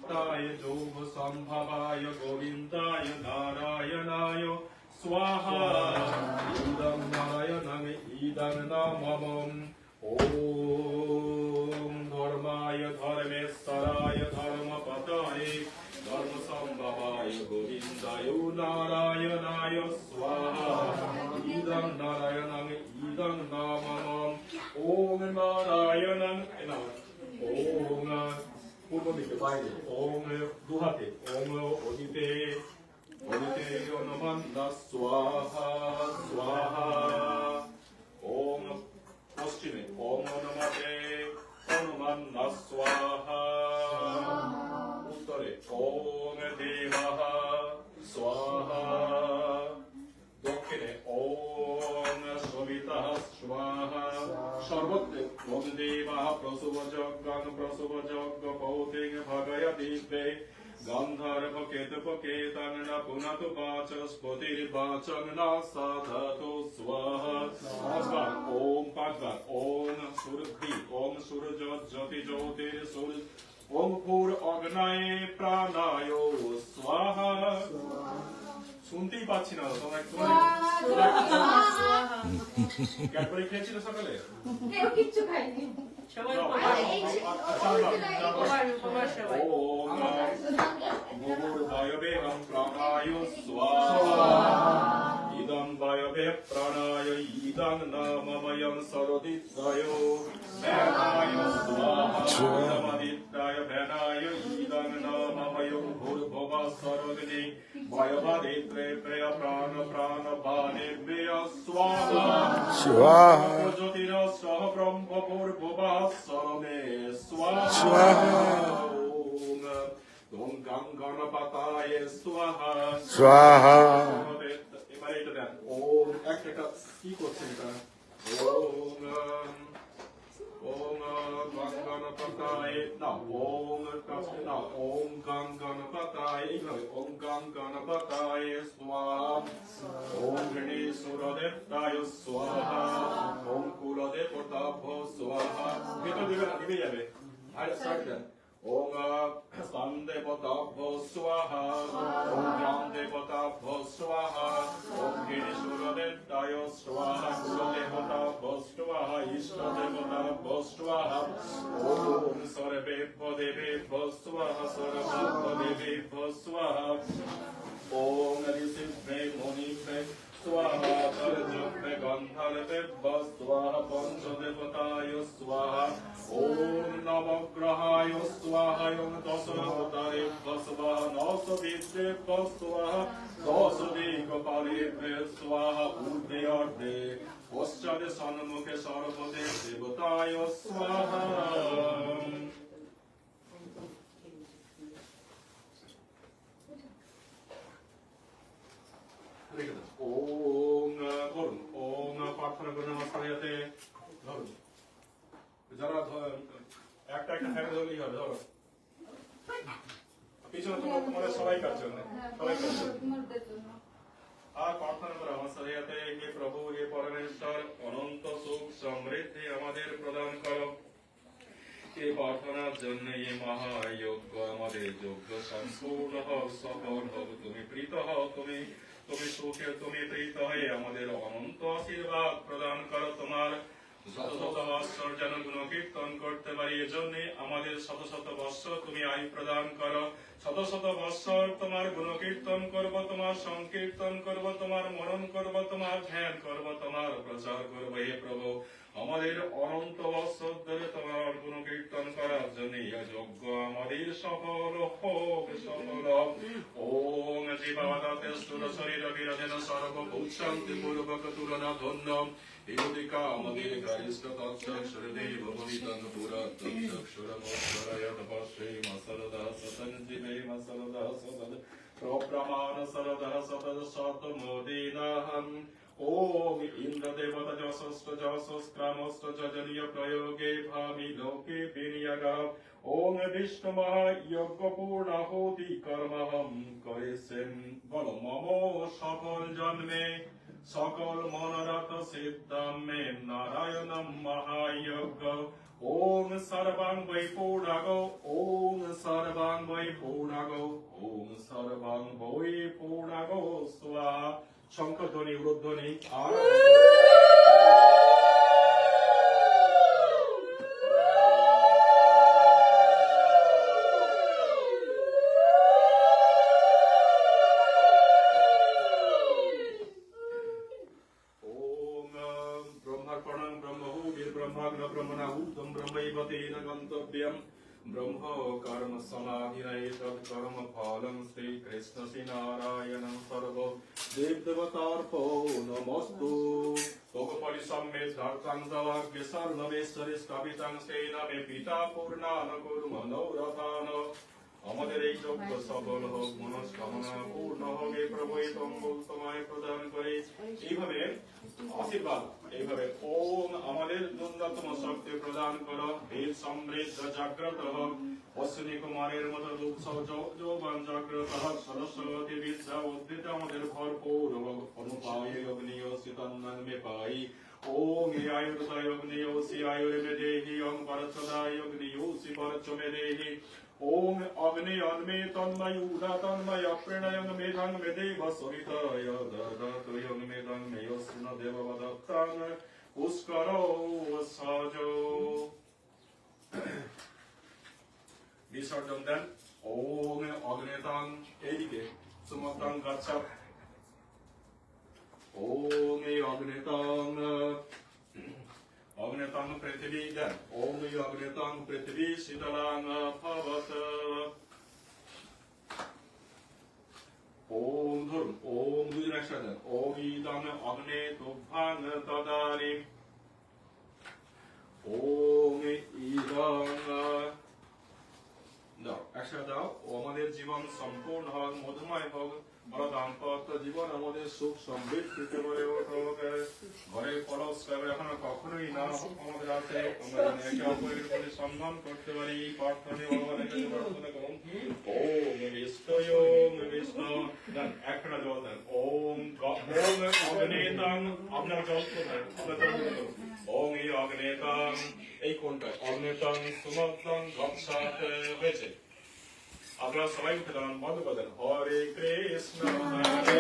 नित्याय जोग संभवाय गोविंदाय नारायणाय स्वाहा इदं नारायणं इदं नामम् ओम धर्माय धर्मेश्वराय धर्मपताये धर्मसंभवाय गोविंदाय नारायणाय स्वाहा इदं नारायणं इदं नामम् ओम नारायणं ओम पूर्व दिखे বাইরে ओम দুহাতে ओम অদিতে নমঃ स्वाहा स्वाहा ओम পশ্চিমে ওম নমতে হনুমান স্বাহা উত্তরে ওম দেবঃ স্বাহা দক্ষিণে ওম সবিতা স্বাহা সর্বত্রে ওম দেবঃ প্রসব যজ্ঞ পৌতিং ভগয়তিবে গন্ধর্ব কেতপকেতং ন পুনতু বাচস্পতির্বাচং ন সাধতু স্বাহা পাঁচবার ওম সুরভি ওম সূর্য জ্যোতি জ্যোতির সূর্য ওম ভূর অগ্নয়ে প্রাণায় স্বাহা শুনতেই পাচ্ছি না তোমরা একটু ক্যাডবেরি খেয়েছিল সকালে কেউ কিচ্ছু খাইনি সবাই বায়বেহং প্রাণায় স্বাহা ইদং বায়বে প্রাণায় ইদং নামময়ং সরদিত্রায় ব্যানায় স্বাহা ইদমাদিত্রায় ব্যানায় ইদং নামময়ং ভূর্ভুবঃ সরগ্নি বায়বাদিত্রে প্রেয় প্রাণ বাণেভ্যঃ স্বাহা স্বাহা জ্যোতিরস্যঃ ব্রহ্ম ভূর্ভুবঃ সরমে স্বাহা ওম গং গণপতায় স্বাহা স্বাহা এবারে এটা দেন ওম একটা কি করছেন এটা ওম গং গণপতায় না ওম কাছে না ওম গং গণপতায় এইভাবে ওম গং গণপতায় স্বাহা ওম গণেশ্বরদেবতায় স্বাহা ওম কুলদেবতাভ্যো স্বাহা ভিতর দিবে না নিভে যাবে আর স্টার্ট দেন ওম স্তম্ভদেবতাভ্যো স্বাহা ওম গ্রামদেবতাভ্যো স্বাহা ওম গণেশ্বরদেবতায় স্বাহা কুলদেবতাভ্যো স্বাহা ইষ্টদেবতাভ্যো স্বাহা ওম সর্বেভ্যো দেবেভ্যো স্বাহা সর্বাভ্যো দেবেভ্যো স্বাহা ওম ঋষিভ্যে মুনিভ্যে स्वाहा सर्वज्ञ गंधर्वेभ्यः स्वाहा पंचदेवताय स्वाहा ओम नवग्रहाय स्वाहा ओम दशरथारेभ्यः स्वाहा नवसविद्रेभ्यः स्वाहा दशदिक्पालेभ्यः स्वाहा ऊर्ध्वे अर्धे पश्चादे सन्मुखे सर्वदे देवताय स्वाहा ওম ধরুন ওম প্রার্থনা করে নমস্কার যাতে ধরুন যারা একটা হ্যান্ড ধরলেই হবে ধরো পিছনে তোমাদের সবাই কাছে সবাই কাছে আর প্রার্থনা করে আমার সাথে যাতে হে প্রভু হে পরমেশ্বর অনন্ত সুখ সমৃদ্ধি আমাদের প্রদান করো এই প্রার্থনার জন্য এই মহাযজ্ঞ আমাদের যজ্ঞ সম্পূর্ণ হোক সফল হোক তুমি প্রীত হও তুমি সুখে তুমি প্রীত হয়ে আমাদের অনন্ত আশীর্বাদ প্রদান করো তোমার শত শত বৎসর যেন গুণকীর্তন করতে পারি এজন্য আমাদের শত শত বৎসর তুমি আয়ু প্রদান করো শত শত বৎসর তোমার গুণকীর্তন করব তোমার সংকীর্তন করব তোমার মরণ করব তোমার ধ্যান করব তোমার প্রচার করব হে প্রভু আমাদের অনন্ত বৎসর ধরে তোমার গুণকীর্তন করার জন্য যজ্ঞ আমাদের সফল হোক সফল ওম জীবাদাতে স্থূল শরীর বিরোধেন সর্বভূত শান্তি পূর্বক তুলনা ধন্য ইহুদিকা আমাদের গারিষ্ঠ তৎসর দেব বলিতং পুরা তৎসর মোক্ষরায় তপস্যে মসরদা সতঞ্জিবে মসরদা সতদ প্রপ্রমাণ সরদা সতদ সতমোদিনাহম ওম ইন্দ্রদেবতা যশস্ত যশস্ক্রামস্ত যজনীয় প্রয়োগে ভামি লোকে বিনিয়োগঃ ওম বিষ্ণু মহাযজ্ঞ পূর্ণাহুতি কর্মহম করেছেন বল মম সকল জন্মে সকল মনোরথ সিদ্ধামে নারায়ণম মহাযজ্ঞ ওম সর্বাং বৈ পূর্ণাগো ওম সর্বাং বৈ পূর্ণাগো ওম সর্বাং বৈ পূর্ণাগো স্বাহা শঙ্খধ্বনি উরধ্বনি আর ব্রহ্মার্পণং ব্রহ্মহূতির ব্রহ্মাগ্ন ব্রহ্মণাহূতং ব্রহ্মৈব তেন গন্তব্যম ব্রহ্ম কর্ম সমাধিরৈতৎ কর্ম ফলং শ্রীকৃষ্ণ শ্রীনারায়ণং সর্ব দেবদেবতার্পো নমস্তু তগপরি সম্মেধার্থং দবাগ্য সর্ণমেশ্বরে স্থাপিতং শ্রীনামে পিতা পূর্ণান কুর্ম নৌরথান আমাদের এই যজ্ঞ সফল হোক মনস্কামনা পূর্ণ হোক এই প্রভু এই মঙ্গল তোমায় প্রদান করে এইভাবে আশীর্বাদ এইভাবে ওম আমাদের ন্যূনতম শক্তি প্রদান করো বীর সমৃদ্ধ জাগ্রত হোক অশ্বিনী কুমারের মতো রূপ যৌবন জাগ্রত হোক সরস্বতী বিদ্যা উদ্ভিদ আমাদের ভরপুর হোক অনুপায় অগ্নিয় শীতন্নং মে পাই ওম আয়ুর্দয় অগ্নিয়োসি আয়ুর্মে দেহি ওম পরচদায় অগ্নিয়োসি পরচ মে দেহি ওম অগ্নি অন্মে তন্ময়ূরা তন্ময় প্রেণয়ং মেধাং মে দেব সহিতায় দদতয়ং মেধাং মে অস্ন দেববদত্তাং পুষ্করো সজ বিসর্জন দেন ওম অগ্নেতাং এইদিকে সুমতাং গচ্ছা ওম অগ্নেতাং অগ্নেতাং পৃথিবী দেন ওম অগ্নেতাং পৃথিবী শীতলাং ভবত ওম ধরুন ওম দুজন একসাথে দেন ওম ইদং অগ্নে তুভ্যাং দদামি ওম ইদং দাও একসাথে দাও ও আমাদের জীবন সম্পূর্ণ হোক মধুময় হোক বড় দাম্পত্য জীবন আমাদের সুখ সমৃদ্ধিতে গড়ে উঠুক ঘরে কলস এখনো কখনোই না আমাদের আছে আমরা যেন একে অপরের প্রতি সম্মান করতে পারি প্রার্থনা ভগবানের কাছে প্রার্থনা করুন ওম বিষ্ণু দেন একটা জল দেন ওম অগ্নেতাং আপনার জল কোথায় আপনার জল করুন ওম অগ্নেতাং এই কোনটা অগ্নেতাং সুমতাং গচ্ছাত হয়েছে আপনারা সবাই উঠে দাঁড়ান বন্ধ করে দেন হরে কৃষ্ণ হরে